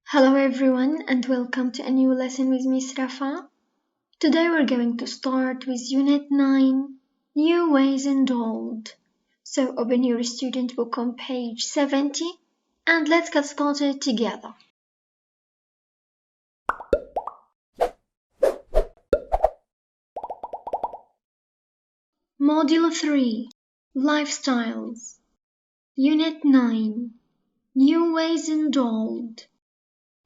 Hello everyone and welcome to a new lesson with Miss Rafa. Today we're going to start with Unit 9, New Ways and Old. So open your student book on page 70 and let's get started together. Module 3, Lifestyles. Unit 9, New Ways and Old.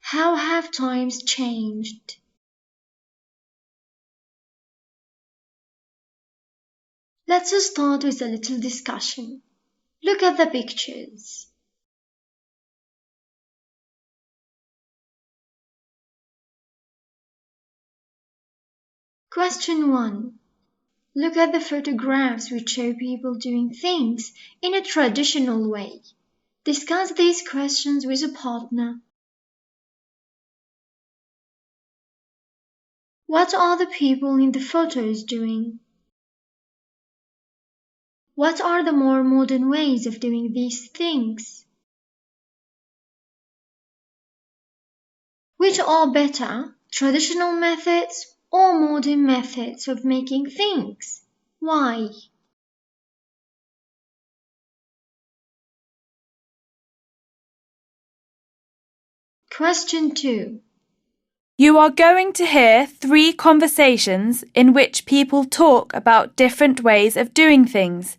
How have times changed? Let's start with a little discussion. Look at the pictures. Question 1. Look at the photographs which show people doing things in a traditional way. Discuss these questions with a partner. What are the people in the photos doing? What are the more modern ways of doing these things? Which are better, traditional methods or modern methods of making things? Why? Question 2. You are going to hear 3 conversations in which people talk about different ways of doing things.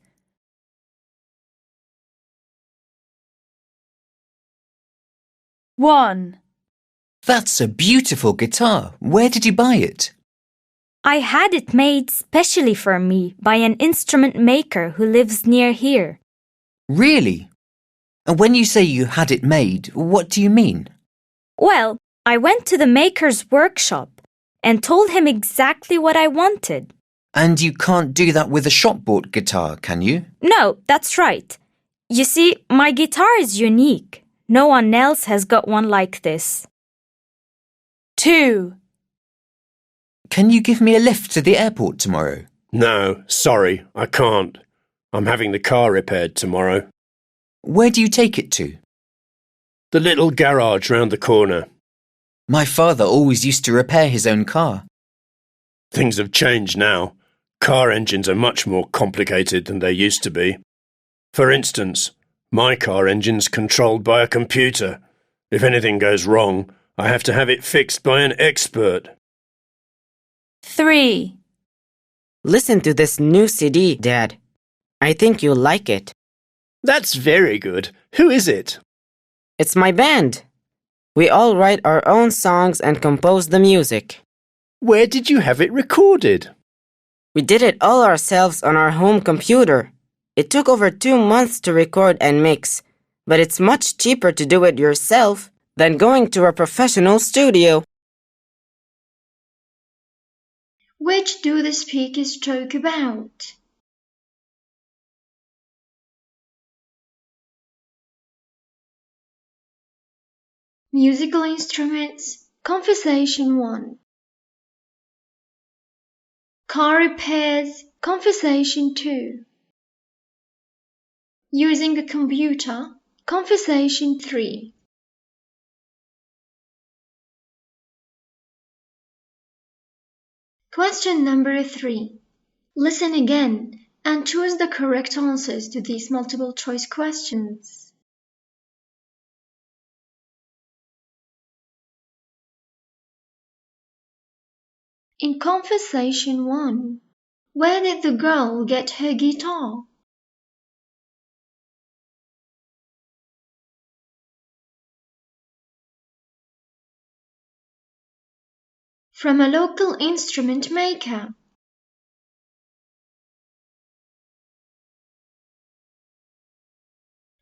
1. That's a beautiful guitar. Where did you buy it? I had it made specially for me by an instrument maker who lives near here. Really? And when you say you had it made, what do you mean? Well, I went to the maker's workshop and told him exactly what I wanted. And you can't do that with a shop-bought guitar, can you? No, that's right. You see, my guitar is unique. No one else has got one like this. 2. Can you give me a lift to the airport tomorrow? No, sorry, I can't. I'm having the car repaired tomorrow. Where do you take it to? The little garage round the corner. My father always used to repair his own car. Things have changed now. Car engines are much more complicated than they used to be. For instance, my car engine's controlled by a computer. If anything goes wrong, I have to have it fixed by an expert. 3. Listen to this new CD, Dad. I think you'll like it. That's very good. Who is it? It's my band. We all write our own songs and compose the music. Where did you have it recorded? We did it all ourselves on our home computer. It took over 2 months to record and mix, but it's much cheaper to do it yourself than going to a professional studio. Which do the speakers talk about? Musical instruments, Conversation 1. Car repairs, Conversation 2. Using a computer, Conversation 3. Question number 3. Listen again and choose the correct answers to these multiple choice questions. In Conversation 1, where did the girl get her guitar? From a local instrument maker.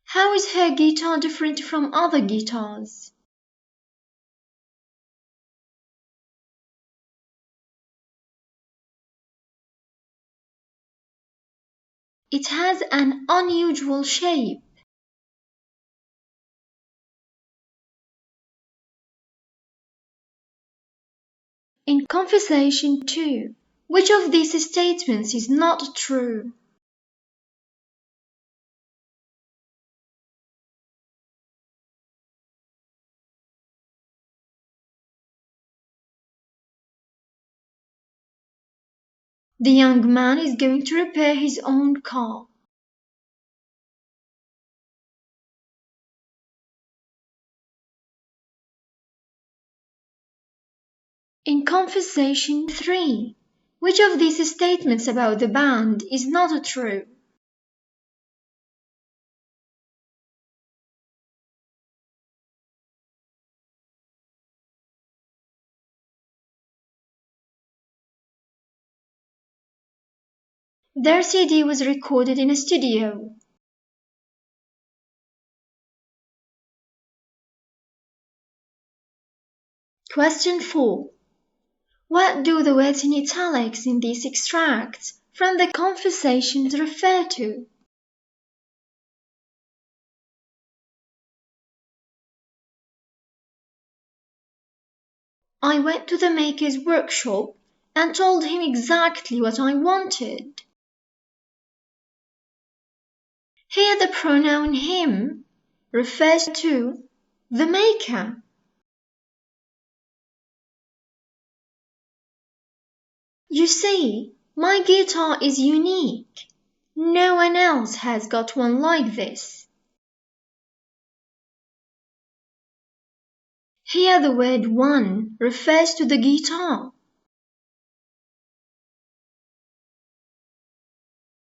How is her guitar different from other guitars? It has an unusual shape. In Conversation 2, which of these statements is not true? The young man is going to repair his own car. In conversation 3, which of these statements about the band is not true? Their CD was recorded in a studio. Question 4. What do the words in italics in these extracts from the conversations refer to? I went to the maker's workshop and told him exactly what I wanted. Here the pronoun him refers to the maker. You see, my guitar is unique. No one else has got one like this. Here the word one refers to the guitar.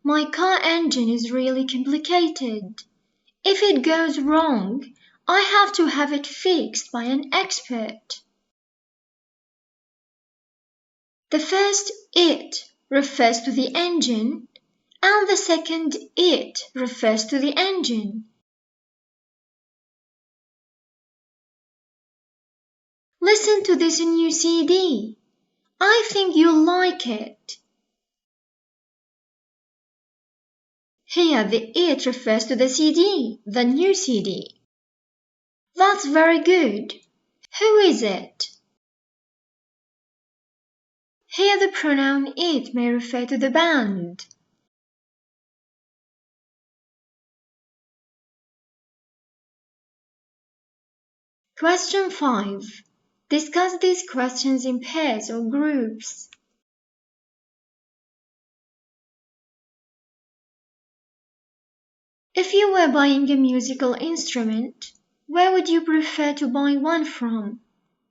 My car engine is really complicated. If it goes wrong, I have to have it fixed by an expert. The first it refers to the engine, and the second it refers to the engine. Listen to this new CD. I think you'll like it. Here the it refers to the CD, the new CD. That's very good. Who is it? Here the pronoun it may refer to the band. Question 5. Discuss these questions in pairs or groups. If you were buying a musical instrument, where would you prefer to buy one from?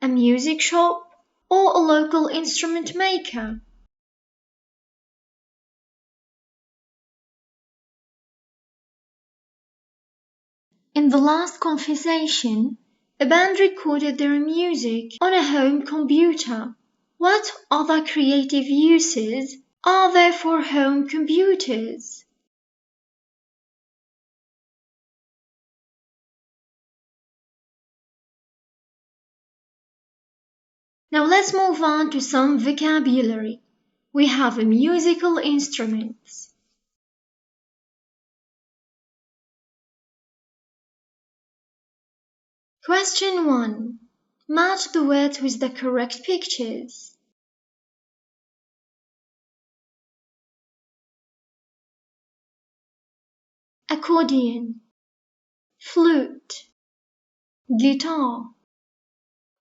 A music shop or a local instrument maker? In the last conversation, a band recorded their music on a home computer. What other creative uses are there for home computers? Now let's move on to some vocabulary. We have musical instruments. Question 1. Match the words with the correct pictures. Accordion, flute, guitar,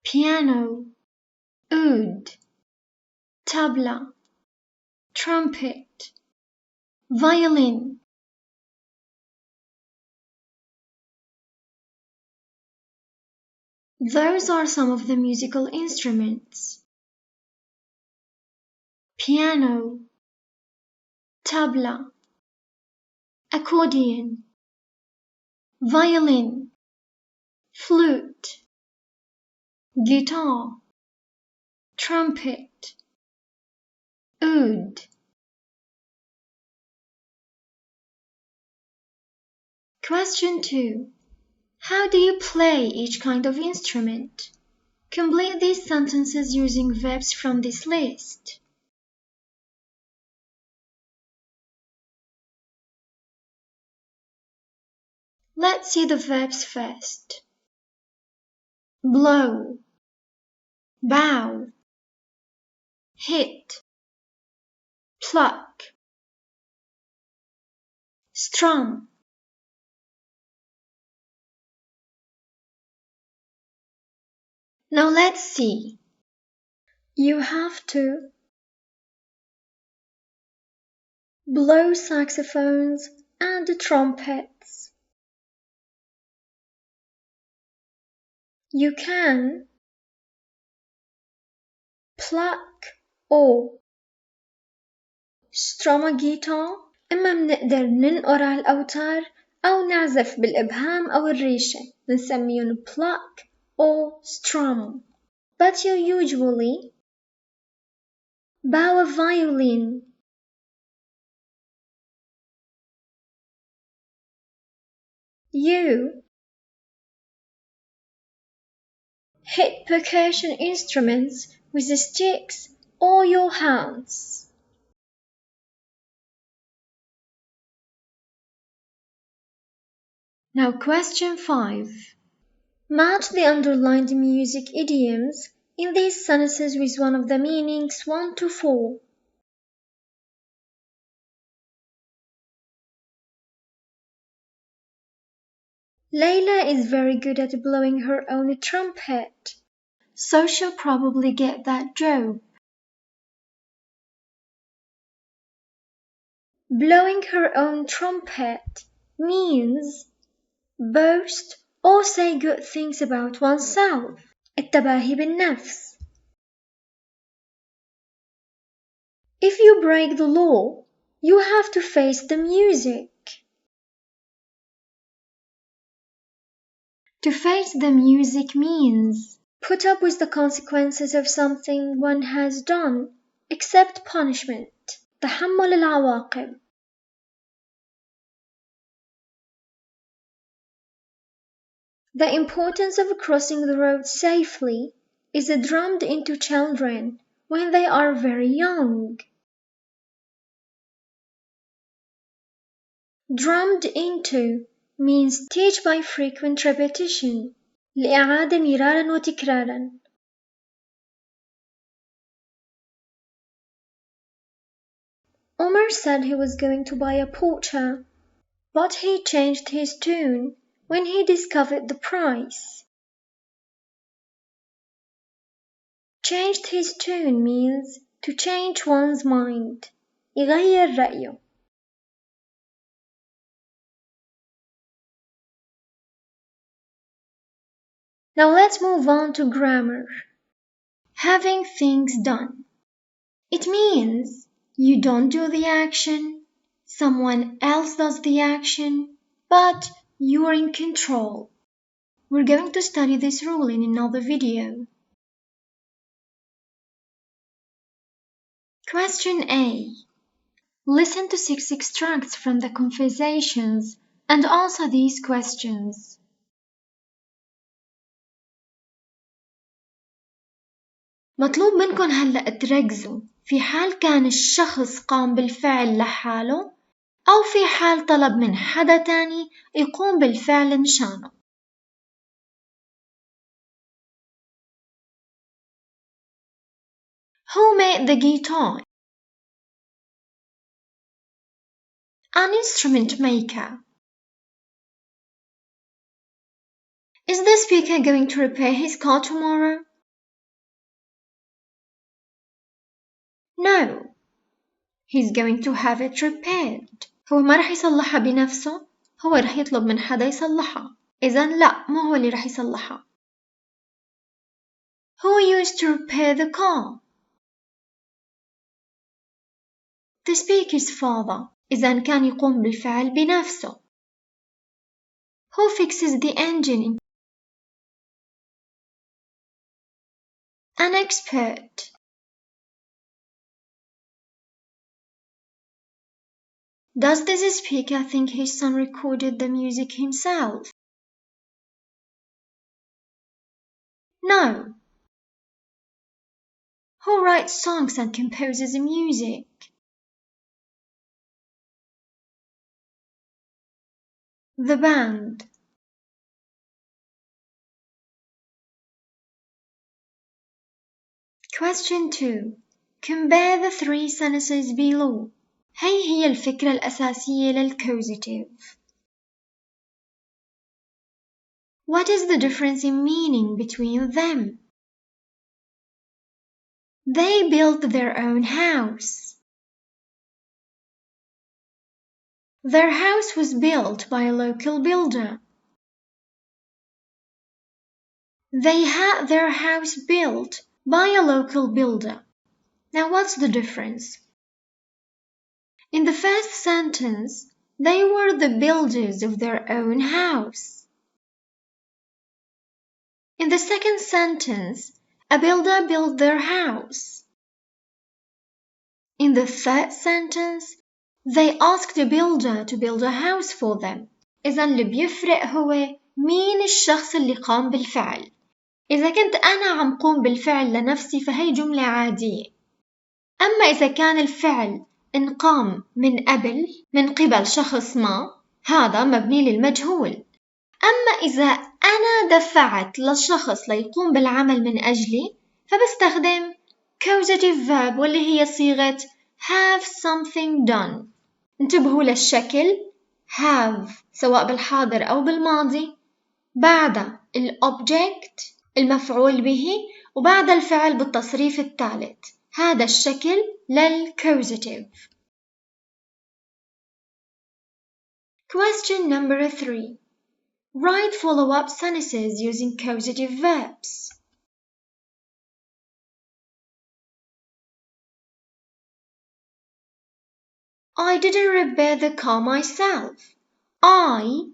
piano, oud, tabla, trumpet, violin. Those are some of the musical instruments. Piano, tabla, accordion, violin, flute, guitar, trumpet, oud. Question 2. How do you play each kind of instrument? Complete these sentences using verbs from this list. Let's see the verbs first. Blow, bow, hit, pluck, strum. Now let's see. You have to blow saxophones and trumpets. You can pluck or strum a guitar. إما منقدر ننقر على الأوتار أو نعزف بالإبهام أو الريشة نسميهم pluck or strum. But you usually bow a violin. You hit percussion instruments with the sticks or your hands. Now question 5. Match the underlined music idioms in these sentences with one of the meanings 1 to 4. Layla is very good at blowing her own trumpet, so she'll probably get that job. Blowing her own trumpet means boast or say good things about oneself. التباهي بالنفس. If you break the law, you have to face the music. To face the music means put up with the consequences of something one has done, accept punishment. تحمل العواقب. The importance of crossing the road safely is drummed into children when they are very young. Drummed into means teach by frequent repetition. لإعادة مرارا وتكرارا. Omar said he was going to buy a Porsche, but he changed his tune when he discovered the price. Changed his tune means to change one's mind. يغير رأيه. Now let's move on to grammar. Having things done. It means you don't do the action, someone else does the action, but you are in control. We're going to study this rule in another video. Question A. Listen to 6 extracts from the conversations and answer these questions. مطلوب منكم هلأ تركزوا في حال كان الشخص قام بالفعل لحاله أو في حال طلب من حدا تاني يقوم بالفعل مشانه. Who made the guitar? An instrument maker. Is the speaker going to repair his car tomorrow? No. He's going to have it repaired. هو ما رح يصلحها بنفسه، هو رح يطلب من حدا يصلحها. إذن لا، مو هو اللي رح يصلحها. Who used to repair the car? The speaker's father. إذن كان يقوم بالفعل بنفسه. Who fixes the engine? An expert. Does this speaker think his son recorded the music himself? No. Who writes songs and composes music? The band. Question 2. Compare the 3 sentences below. هي الفكرة الأساسية للcausative. What is the difference in meaning between them? They built their own house. Their house was built by a local builder. They had their house built by a local builder. Now what's the difference? In the first sentence, they were the builders of their own house. In the second sentence, a builder built their house. In the third sentence, they asked a builder to build a house for them. إذا اللي بيفرق هو مين الشخص اللي قام بالفعل. إذا كنت أنا عم قوم بالفعل لنفسي فهي جملة عادية. أما إذا كان الفعل انقام من قبل شخص ما، هذا مبني للمجهول. أما إذا أنا دفعت للشخص ليقوم بالعمل من أجلي فبستخدم causative verb واللي هي صيغة have something done. انتبهوا للشكل have سواء بالحاضر أو بالماضي، بعد الobject المفعول به وبعد الفعل بالتصريف الثالث. هذا الشكل للcausative. Question number 3. Write follow-up sentences using causative verbs. I didn't repair the car myself. I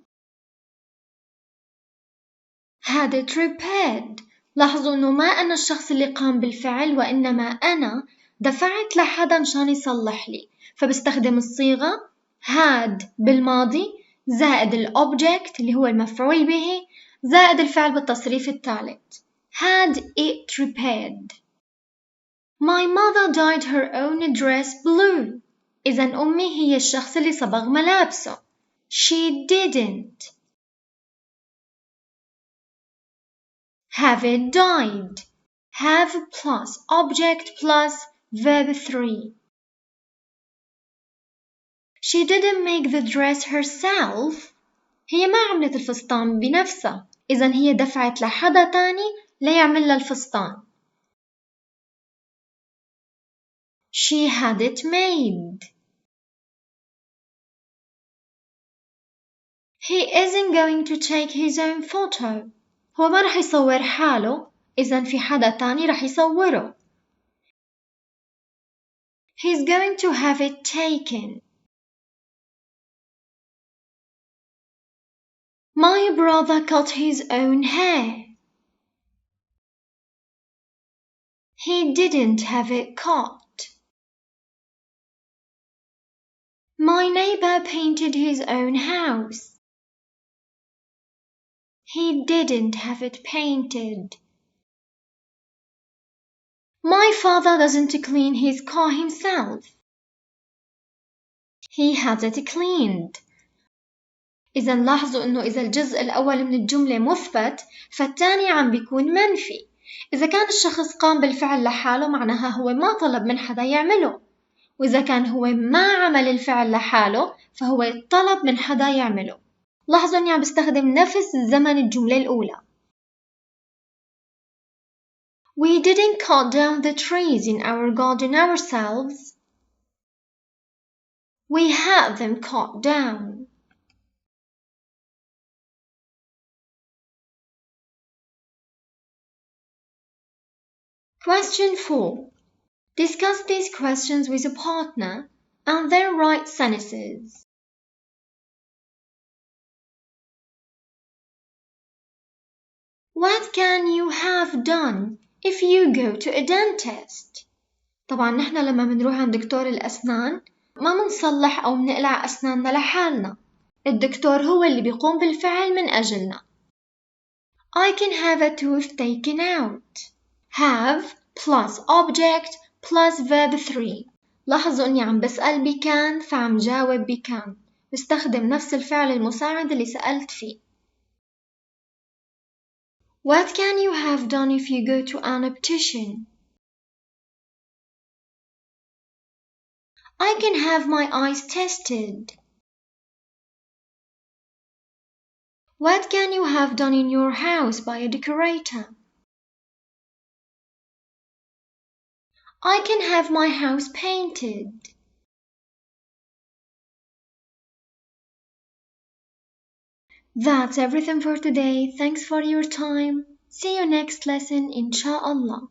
had it repaired. لاحظوا إنه ما أنا الشخص اللي قام بالفعل وإنما أنا دفعت لحدا مشان يصلح لي، فبستخدم الصيغة had بالماضي زائد الobject اللي هو المفعول به زائد الفعل بالتصريف الثالث. had it repaired. My mother dyed her own dress blue. إذا أمي هي الشخص اللي صبغ ملابسه. She didn't have it dyed. Have plus object plus verb 3. She didn't make the dress herself. هي ما عملت الفستان بنفسها، إذن هي دفعت لحدا تاني ليعمل لها الفستان. She had it made. He isn't going to take his own photo. هو ما رح يصور حاله، إذن في حدا تاني رح يصوره. He's going to have it taken. My brother cut his own hair. He didn't have it cut. My neighbor painted his own house. He didn't have it painted. My father doesn't clean his car himself. He has it cleaned. إذا لاحظوا إنه إذا الجزء الأول من الجملة مثبت فالثاني عم بيكون منفي. إذا كان الشخص قام بالفعل لحاله معناها هو ما طلب من حدا يعمله، وإذا كان هو ما عمل الفعل لحاله فهو طلب من حدا يعمله. لاحظوا إني عم بستخدم نفس زمن الجملة الأولى. We didn't cut down the trees in our garden ourselves. We had them cut down. Question 4. Discuss these questions with a partner and then write sentences. What can you have done if you go to a dentist? طبعا نحن لما بنروح عند دكتور الأسنان ما منصلح أو منقلع أسناننا لحالنا. الدكتور هو اللي بيقوم بالفعل من أجلنا. I can have a tooth taken out. Have plus object plus verb 3. لاحظوا أني عم بسأل بكان فعم جاوب بكان. بستخدم نفس الفعل المساعد اللي سألت فيه. What can you have done if you go to an optician? I can have my eyes tested. What can you have done in your house by a decorator? I can have my house painted. That's everything for today. Thanks for your time. See you next lesson, inshallah.